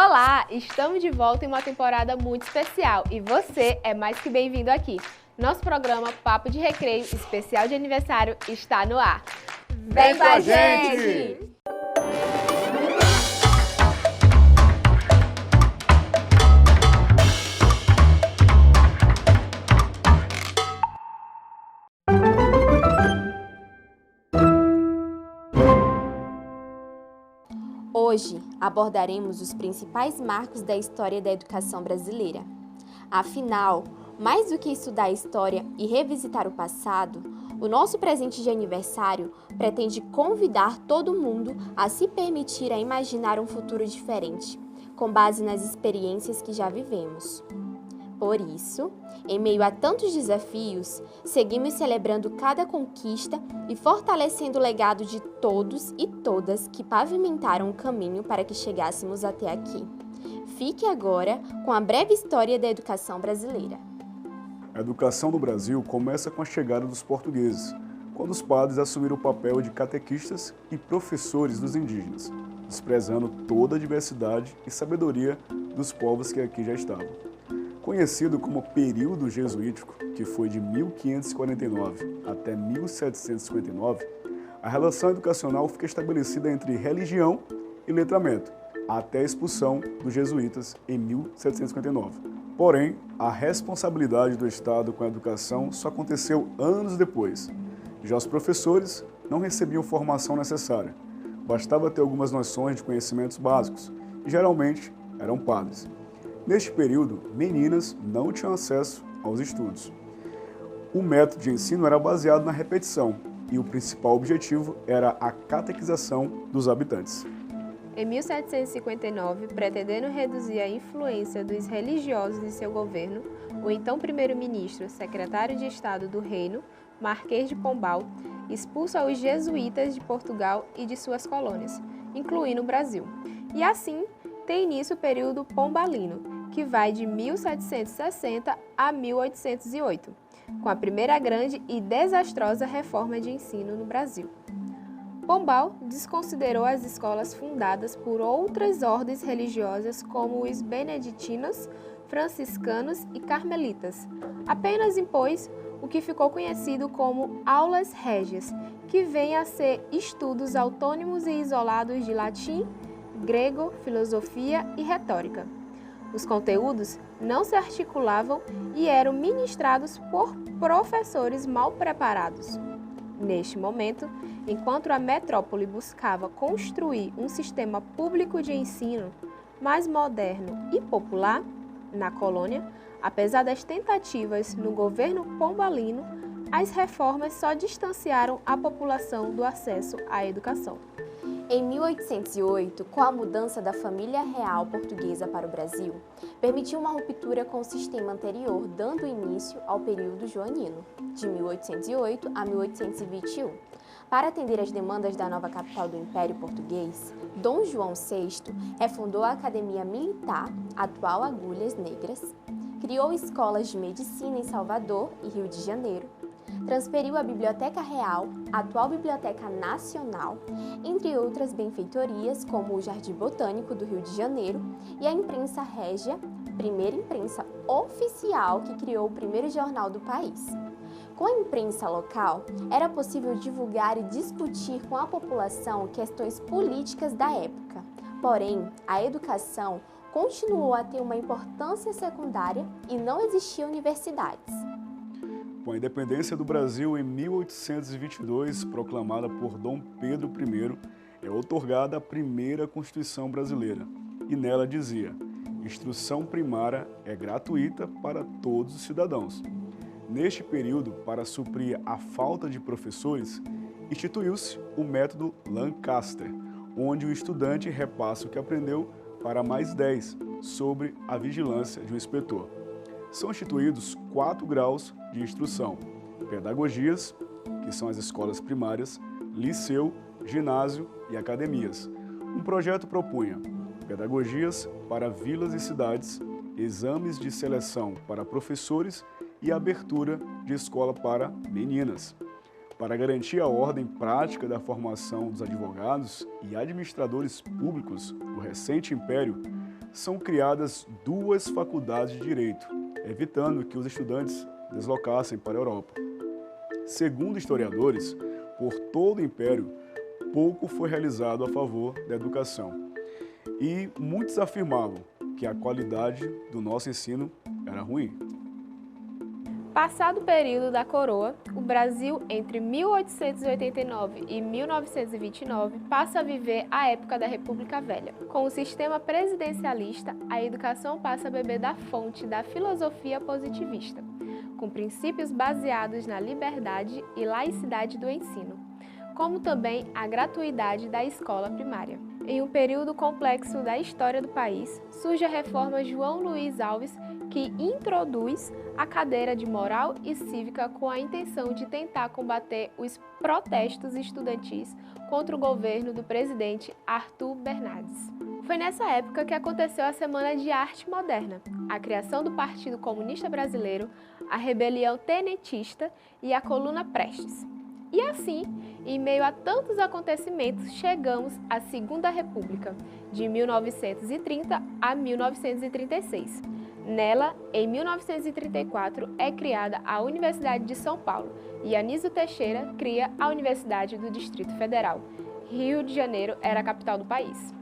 Olá, estamos de volta em uma temporada muito especial e você é mais que bem-vindo aqui. Nosso programa Papo de Recreio especial de aniversário está no ar. Vem com a gente! Hoje abordaremos os principais marcos da história da educação brasileira. Afinal, mais do que estudar a história e revisitar o passado, o nosso presente de aniversário pretende convidar todo mundo a se permitir a imaginar um futuro diferente, com base nas experiências que já vivemos. Por isso, em meio a tantos desafios, seguimos celebrando cada conquista e fortalecendo o legado de todos e todas que pavimentaram o caminho para que chegássemos até aqui. Fique agora com a breve história da educação brasileira. A educação no Brasil começa com a chegada dos portugueses, quando os padres assumiram o papel de catequistas e professores dos indígenas, desprezando toda a diversidade e sabedoria dos povos que aqui já estavam. Conhecido como período jesuítico, que foi de 1549 até 1759, a relação educacional fica estabelecida entre religião e letramento, até a expulsão dos jesuítas em 1759. Porém, a responsabilidade do Estado com a educação só aconteceu anos depois. Já os professores não recebiam formação necessária. Bastava ter algumas noções de conhecimentos básicos, e geralmente eram padres. Neste período, meninas não tinham acesso aos estudos. O método de ensino era baseado na repetição e o principal objetivo era a catequização dos habitantes. Em 1759, pretendendo reduzir a influência dos religiosos em seu governo, o então primeiro-ministro, secretário de Estado do Reino, Marquês de Pombal, expulsa os jesuítas de Portugal e de suas colônias, incluindo o Brasil. E assim, tem início o período pombalino, que vai de 1760 a 1808, com a primeira grande e desastrosa reforma de ensino no Brasil. Pombal desconsiderou as escolas fundadas por outras ordens religiosas como os beneditinos, franciscanos e carmelitas. Apenas impôs o que ficou conhecido como aulas régias, que vêm a ser estudos autônomos e isolados de latim, grego, filosofia e retórica. Os conteúdos não se articulavam e eram ministrados por professores mal preparados. Neste momento, enquanto a metrópole buscava construir um sistema público de ensino mais moderno e popular, na colônia, apesar das tentativas no governo pombalino, as reformas só distanciaram a população do acesso à educação. Em 1808, com a mudança da família real portuguesa para o Brasil, permitiu uma ruptura com o sistema anterior, dando início ao período joanino, de 1808 a 1821. Para atender às demandas da nova capital do Império Português, Dom João VI refundou a Academia Militar, atual Agulhas Negras, criou escolas de medicina em Salvador e Rio de Janeiro, transferiu a Biblioteca Real, atual Biblioteca Nacional, entre outras benfeitorias como o Jardim Botânico do Rio de Janeiro e a imprensa régia, primeira imprensa oficial que criou o primeiro jornal do país. Com a imprensa local, era possível divulgar e discutir com a população questões políticas da época. Porém, a educação continuou a ter uma importância secundária e não existiam universidades. Com a independência do Brasil em 1822, proclamada por Dom Pedro I, é outorgada a primeira Constituição brasileira. E nela dizia: instrução primária é gratuita para todos os cidadãos. Neste período, para suprir a falta de professores, instituiu-se o método Lancaster, onde o estudante repassa o que aprendeu para mais 10, sobre a vigilância de um inspetor. São instituídos 4 graus de instrução: pedagogias, que são as escolas primárias, liceu, ginásio e academias. Um projeto propunha pedagogias para vilas e cidades, exames de seleção para professores e abertura de escola para meninas. Para garantir a ordem prática da formação dos advogados e administradores públicos do recente Império, são criadas 2 faculdades de Direito, evitando que os estudantes deslocassem para a Europa. Segundo historiadores, por todo o Império, pouco foi realizado a favor da educação. E muitos afirmavam que a qualidade do nosso ensino era ruim. Passado o período da coroa, o Brasil, entre 1889 e 1929, passa a viver a época da República Velha. Com o sistema presidencialista, a educação passa a beber da fonte da filosofia positivista, com princípios baseados na liberdade e laicidade do ensino, como também a gratuidade da escola primária. Em um período complexo da história do país, surge a reforma João Luiz Alves, que introduz a cadeira de moral e cívica com a intenção de tentar combater os protestos estudantis contra o governo do presidente Arthur Bernardes. Foi nessa época que aconteceu a Semana de Arte Moderna, a criação do Partido Comunista Brasileiro, a rebelião tenentista e a Coluna Prestes. E assim, em meio a tantos acontecimentos, chegamos à Segunda República, de 1930 a 1936. Nela, em 1934, é criada a Universidade de São Paulo e Anísio Teixeira cria a Universidade do Distrito Federal. Rio de Janeiro era a capital do país.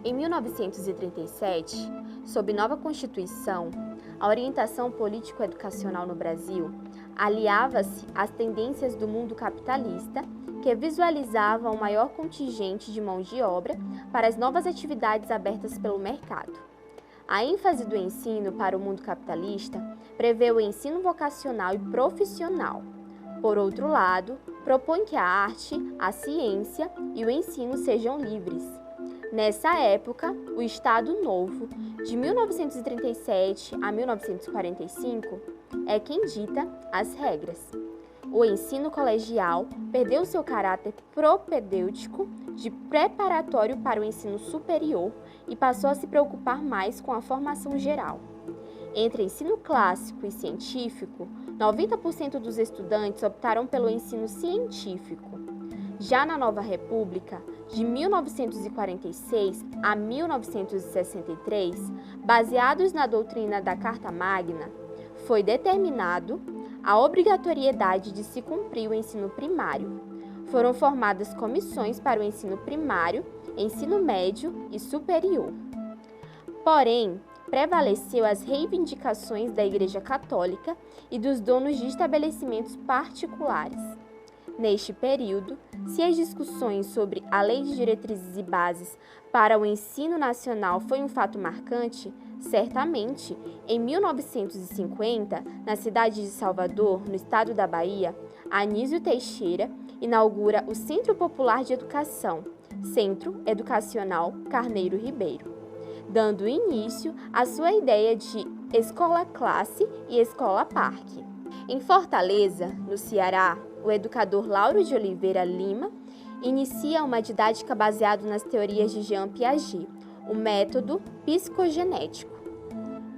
Em 1937, sob nova Constituição, a orientação político-educacional no Brasil aliava-se às tendências do mundo capitalista, que visualizava um maior contingente de mão de obra para as novas atividades abertas pelo mercado. A ênfase do ensino para o mundo capitalista prevê o ensino vocacional e profissional. Por outro lado, propõe que a arte, a ciência e o ensino sejam livres. Nessa época, o Estado Novo, de 1937 a 1945, é quem dita as regras. O ensino colegial perdeu seu caráter propedêutico de preparatório para o ensino superior e passou a se preocupar mais com a formação geral. Entre ensino clássico e científico, 90% dos estudantes optaram pelo ensino científico. Já na Nova República, de 1946 a 1963, baseados na doutrina da Carta Magna, foi determinado a obrigatoriedade de se cumprir o ensino primário. Foram formadas comissões para o ensino primário, ensino médio e superior. Porém, prevaleceu as reivindicações da Igreja Católica e dos donos de estabelecimentos particulares. Neste período, se as discussões sobre a Lei de Diretrizes e Bases para o Ensino Nacional foi um fato marcante, certamente, em 1950, na cidade de Salvador, no estado da Bahia, Anísio Teixeira inaugura o Centro Popular de Educação, Centro Educacional Carneiro Ribeiro, dando início à sua ideia de escola-classe e escola-parque. Em Fortaleza, no Ceará, o educador Lauro de Oliveira Lima inicia uma didática baseada nas teorias de Jean Piaget, o método psicogenético.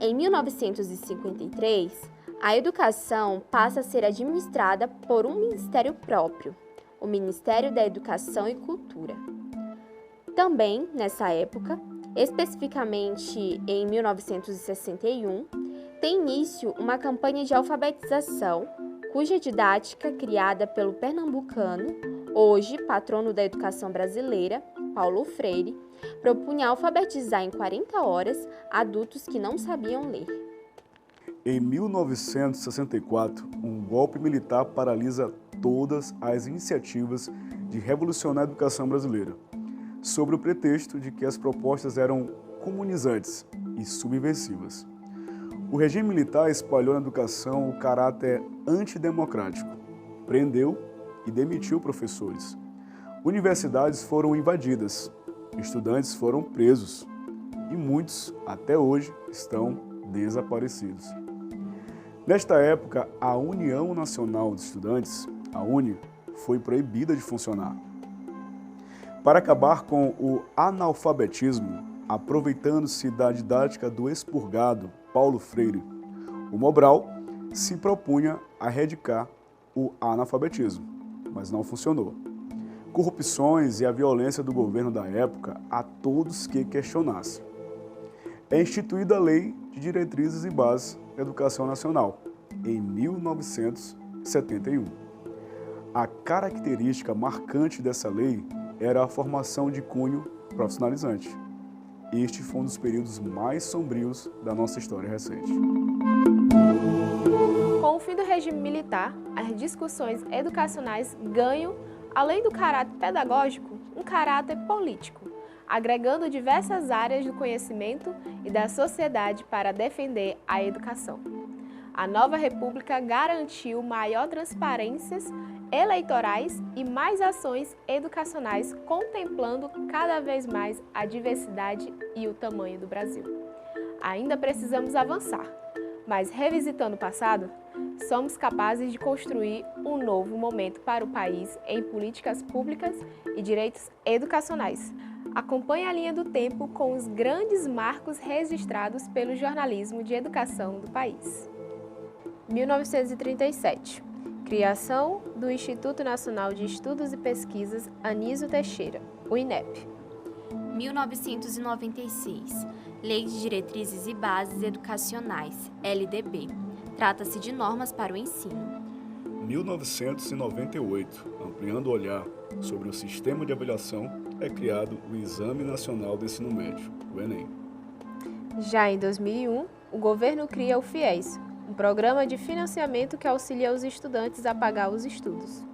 Em 1953, a educação passa a ser administrada por um ministério próprio, o Ministério da Educação e Cultura. Também, nessa época, especificamente em 1961, tem início uma campanha de alfabetização, cuja didática, criada pelo pernambucano, hoje patrono da educação brasileira, Paulo Freire, propunha alfabetizar em 40 horas adultos que não sabiam ler. Em 1964, um golpe militar paralisa todas as iniciativas de revolucionar a educação brasileira, sob o pretexto de que as propostas eram comunizantes e subversivas. O regime militar espalhou na educação o caráter antidemocrático, prendeu e demitiu professores. Universidades foram invadidas, estudantes foram presos e muitos, até hoje, estão desaparecidos. Nesta época, a União Nacional de Estudantes, a UNE, foi proibida de funcionar. Para acabar com o analfabetismo, aproveitando-se da didática do expurgado Paulo Freire, o Mobral se propunha a erradicar o analfabetismo, mas não funcionou. Corrupções e a violência do governo da época a todos que questionassem. é instituída a Lei de Diretrizes e Bases da Educação Nacional, em 1971. A característica marcante dessa lei era a formação de cunho profissionalizante. Este foi um dos períodos mais sombrios da nossa história recente. Com o fim do regime militar, as discussões educacionais ganham, além do caráter pedagógico, um caráter político, agregando diversas áreas do conhecimento e da sociedade para defender a educação. A nova república garantiu maior transparências eleitorais e mais ações educacionais, contemplando cada vez mais a diversidade e o tamanho do Brasil. Ainda precisamos avançar, mas revisitando o passado, somos capazes de construir um novo momento para o país em políticas públicas e direitos educacionais. Acompanhe a linha do tempo com os grandes marcos registrados pelo jornalismo de educação do país. 1937. Criação do Instituto Nacional de Estudos e Pesquisas Anísio Teixeira, o INEP. 1996. Lei de Diretrizes e Bases Educacionais, LDB. Trata-se de normas para o ensino. 1998. Ampliando o olhar sobre o sistema de avaliação, é criado o Exame Nacional do Ensino Médio, o Enem. Já em 2001, o governo cria o FIES, um programa de financiamento que auxilia os estudantes a pagar os estudos.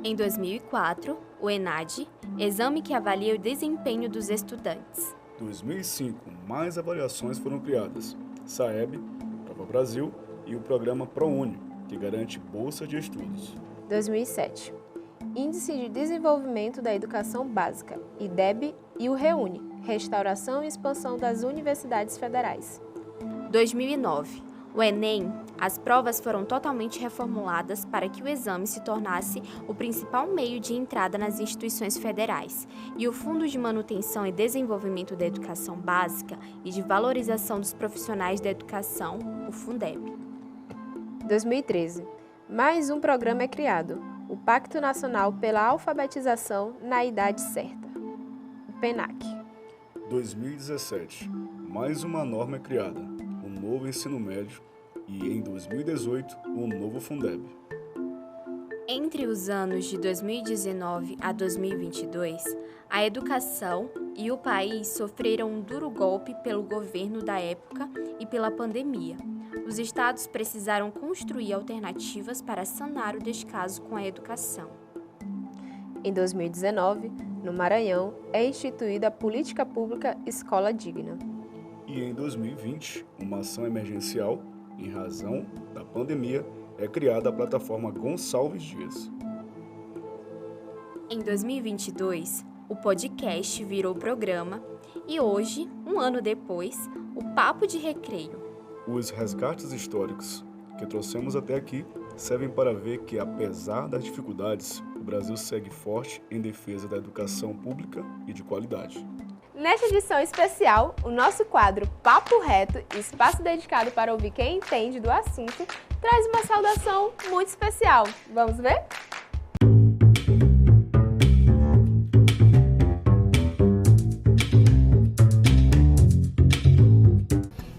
Em 2004, o ENAD, exame que avalia o desempenho dos estudantes. 2005, mais avaliações foram criadas: SAEB, Prova Brasil e o programa ProUni, que garante bolsa de estudos. 2007, Índice de Desenvolvimento da Educação Básica, IDEB, e o REUNE, Restauração e Expansão das Universidades Federais. 2009, o Enem, as provas foram totalmente reformuladas para que o exame se tornasse o principal meio de entrada nas instituições federais, e o Fundo de Manutenção e Desenvolvimento da Educação Básica e de Valorização dos Profissionais da Educação, o Fundeb. 2013, mais um programa é criado, o Pacto Nacional pela Alfabetização na Idade Certa, o PENAC. 2017, mais uma norma é criada, o novo ensino médio, e em 2018, o novo Fundeb. Entre os anos de 2019 a 2022, a educação e o país sofreram um duro golpe pelo governo da época e pela pandemia. Os estados precisaram construir alternativas para sanar o descaso com a educação. Em 2019, no Maranhão, é instituída a Política Pública Escola Digna. E em 2020, uma ação emergencial, em razão da pandemia, é criada a plataforma Gonçalves Dias. Em 2022, o podcast virou programa e hoje, um ano depois, o Papo de Recreio. Os resgates históricos que trouxemos até aqui servem para ver que, apesar das dificuldades, o Brasil segue forte em defesa da educação pública e de qualidade. Nesta edição especial, o nosso quadro Papo Reto, espaço dedicado para ouvir quem entende do assunto, traz uma saudação muito especial. Vamos ver?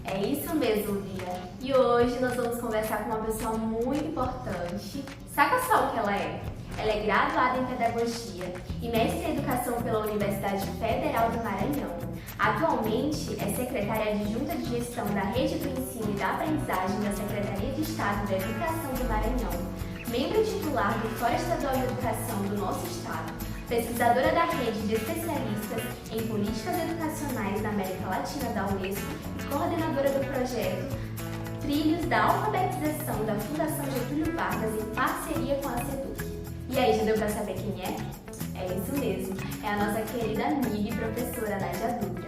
É isso mesmo, Bia. E hoje nós vamos conversar com uma pessoa muito importante. Saca só o que ela é? Ela é graduada em Pedagogia e mestre em Educação pela Universidade Federal do Maranhão. Atualmente é secretária adjunta de Gestão da Rede do Ensino e da Aprendizagem da Secretaria de Estado da Educação do Maranhão, membro titular do Fórum Estadual de Educação do nosso estado, pesquisadora da Rede de Especialistas em Políticas Educacionais da América Latina da Unesco e coordenadora do projeto Trilhos da Alfabetização da Fundação Getúlio Vargas em parceria com a SEDUC. E aí, já deu pra saber quem é? É isso mesmo, é a nossa querida amiga e professora Nádia Dutra.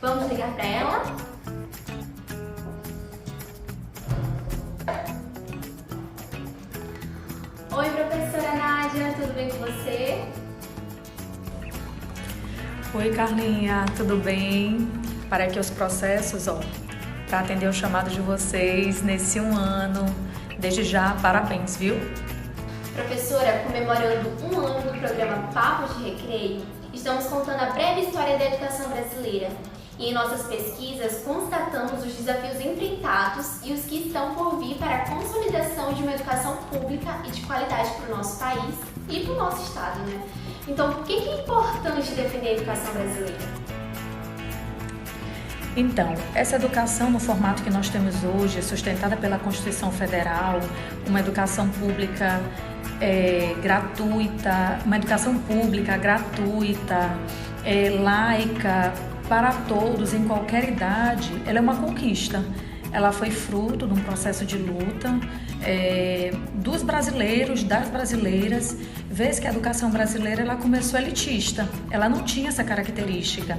Vamos ligar pra ela? Oi, professora Nádia, tudo bem com você? Oi, Carlinha, tudo bem? Para que os processos, para atender o chamado de vocês nesse um ano. Desde já, parabéns, viu? Professora, comemorando um ano do programa Papo de Recreio, estamos contando a breve história da educação brasileira. E em nossas pesquisas, constatamos os desafios enfrentados e os que estão por vir para a consolidação de uma educação pública e de qualidade para o nosso país e para o nosso estado, né? Então, por que é importante defender a educação brasileira? Então, essa educação no formato que nós temos hoje, sustentada pela Constituição Federal, uma educação pública gratuita, uma educação pública gratuita, laica, para todos, em qualquer idade, ela é uma conquista. Ela foi fruto de um processo de luta dos brasileiros, das brasileiras, vez que a educação brasileira ela começou elitista, ela não tinha essa característica.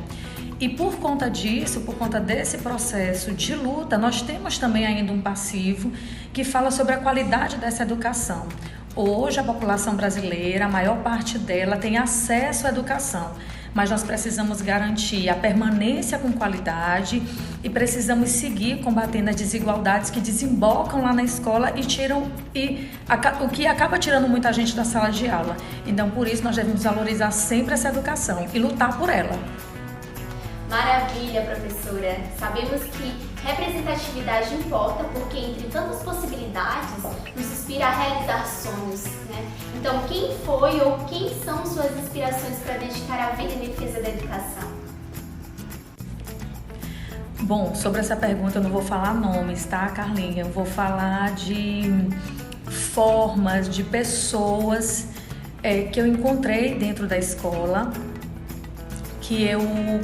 E por conta disso, por conta desse processo de luta, nós temos também ainda um passivo que fala sobre a qualidade dessa educação. Hoje a população brasileira, a maior parte dela tem acesso à educação, mas nós precisamos garantir a permanência com qualidade e precisamos seguir combatendo as desigualdades que desembocam lá na escola o que acaba tirando muita gente da sala de aula. Então, por isso, nós devemos valorizar sempre essa educação e lutar por ela. Maravilha, professora! Sabemos que representatividade importa porque, entre tantas possibilidades, nos inspira a realizar sonhos, né? Então, quem foi ou quem são suas inspirações para dedicar a vida em defesa da educação? Bom, sobre essa pergunta eu não vou falar nomes, tá, Carlinha? Eu vou falar de formas, de pessoas que eu encontrei dentro da escola, que eu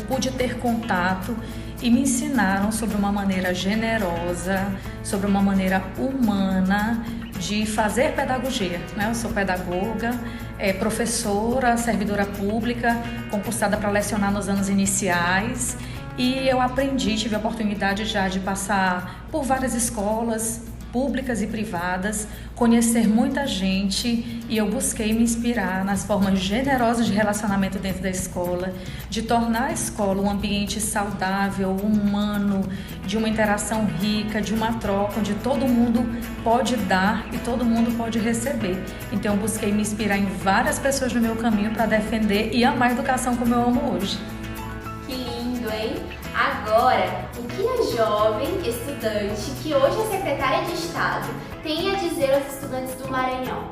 pude ter contato e me ensinaram sobre uma maneira generosa, sobre uma maneira humana de fazer pedagogia, né? Eu sou pedagoga, professora, servidora pública, concursada para lecionar nos anos iniciais e eu aprendi, tive a oportunidade já de passar por várias escolas públicas e privadas, conhecer muita gente e eu busquei me inspirar nas formas generosas de relacionamento dentro da escola, de tornar a escola um ambiente saudável, humano, de uma interação rica, de uma troca, onde todo mundo pode dar e todo mundo pode receber. Então eu busquei me inspirar em várias pessoas no meu caminho para defender e amar a educação como eu amo hoje. Que lindo, hein? Agora, o que a jovem estudante, que hoje é secretária de Estado, tem a dizer aos estudantes do Maranhão?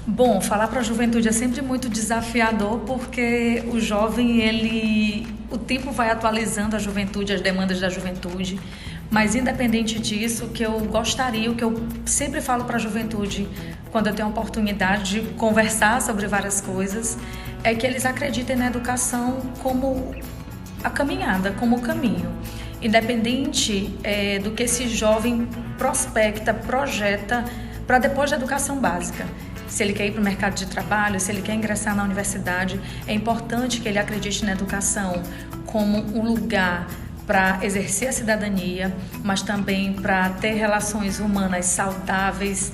Bom, falar para a juventude é sempre muito desafiador porque o jovem, o tempo vai atualizando a juventude, as demandas da juventude, mas independente disso, o que eu gostaria, o que eu sempre falo para a juventude quando eu tenho a oportunidade de conversar sobre várias coisas, é que eles acreditem na educação como a caminhada, como o caminho. Independente do que esse jovem prospecta, projeta para depois da educação básica. Se ele quer ir para o mercado de trabalho, se ele quer ingressar na universidade, é importante que ele acredite na educação como um lugar para exercer a cidadania, mas também para ter relações humanas saudáveis,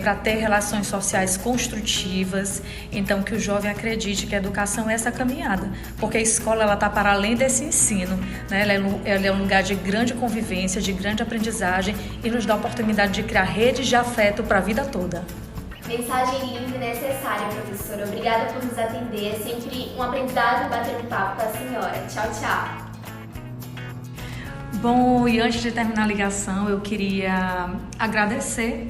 para ter relações sociais construtivas. Então, que o jovem acredite que a educação é essa caminhada, porque a escola está para além desse ensino, né? Ela é um lugar de grande convivência, de grande aprendizagem e nos dá a oportunidade de criar redes de afeto para a vida toda. Mensagem linda e necessária, professora. Obrigada por nos atender. É sempre um aprendizado bater um papo com a senhora. Tchau, tchau. Bom, e antes de terminar a ligação, eu queria agradecer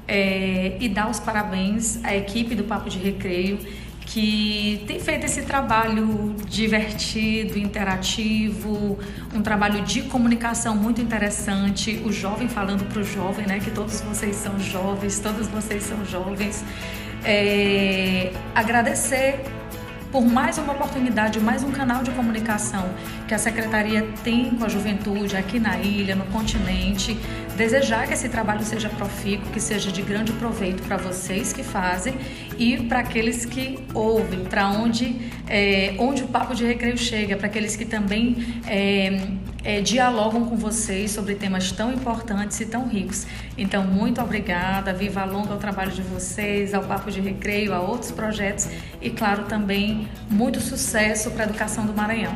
e dar os parabéns à equipe do Papo de Recreio, que tem feito esse trabalho divertido, interativo, um trabalho de comunicação muito interessante, o jovem falando para o jovem, né, que todos vocês são jovens, todos vocês são jovens. Agradecer por mais uma oportunidade, mais um canal de comunicação que a Secretaria tem com a juventude aqui na ilha, no continente. Desejar que esse trabalho seja profícuo, que seja de grande proveito para vocês que fazem e para aqueles que ouvem, para onde o Papo de Recreio chega, para aqueles que também dialogam com vocês sobre temas tão importantes e tão ricos. Então, muito obrigada, viva longa ao trabalho de vocês, ao Papo de Recreio, a outros projetos e, claro, também muito sucesso para a educação do Maranhão.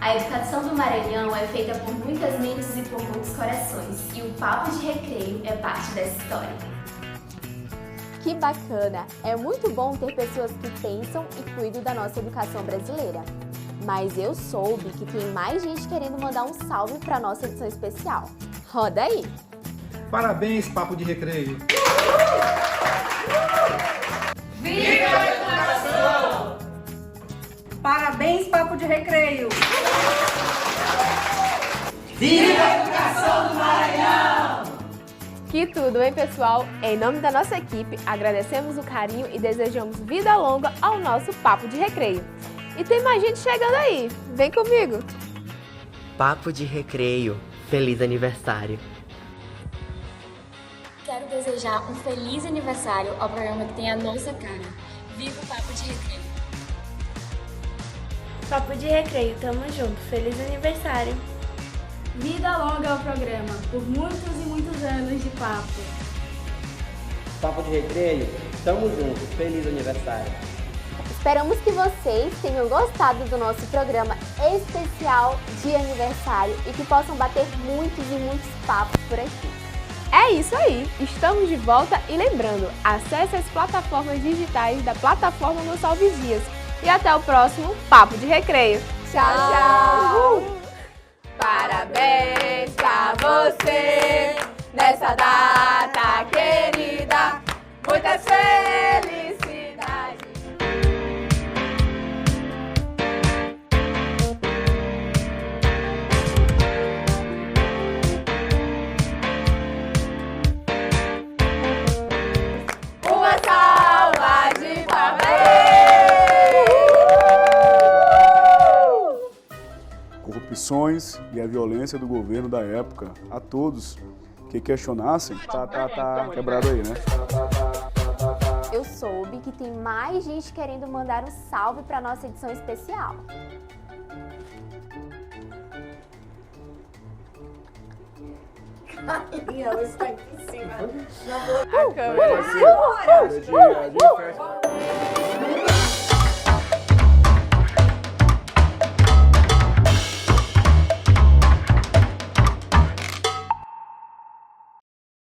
A educação do Maranhão é feita por muitas mentes e por muitos corações, e o Papo de Recreio é parte dessa história. Que bacana! É muito bom ter pessoas que pensam e cuidam da nossa educação brasileira. mas eu soube que tem mais gente querendo mandar um salve para nossa edição especial. Roda aí! Parabéns, Papo de Recreio! Viva a educação! Parabéns, Papo de Recreio! Viva a educação do Maranhão! Que tudo, hein, pessoal? Em nome da nossa equipe, agradecemos o carinho e desejamos vida longa ao nosso Papo de Recreio. E tem mais gente chegando aí. Vem comigo! Papo de Recreio, feliz aniversário! Quero desejar um feliz aniversário ao programa que tem a nossa cara. Viva o Papo de Recreio! Papo de Recreio, tamo junto. Feliz aniversário! Vida longa ao programa, por muitos e muitos anos de papo. Papo de Recreio, tamo junto. Feliz aniversário! Esperamos que vocês tenham gostado do nosso programa especial de aniversário e que possam bater muitos e muitos papos por aqui. É isso aí! Estamos de volta e lembrando, acesse as plataformas digitais da plataforma Gonçalves Dias. E até o próximo Papo de Recreio. Tchau, tchau! Parabéns pra você nessa data querida, muitas felicidades. Uma salva de palmas. Corrupções e a violência do governo da época a todos que questionassem. Tá quebrado aí, né? Eu soube que tem mais gente querendo mandar um salve para nossa edição especial. Ela está aqui em cima. A câmera.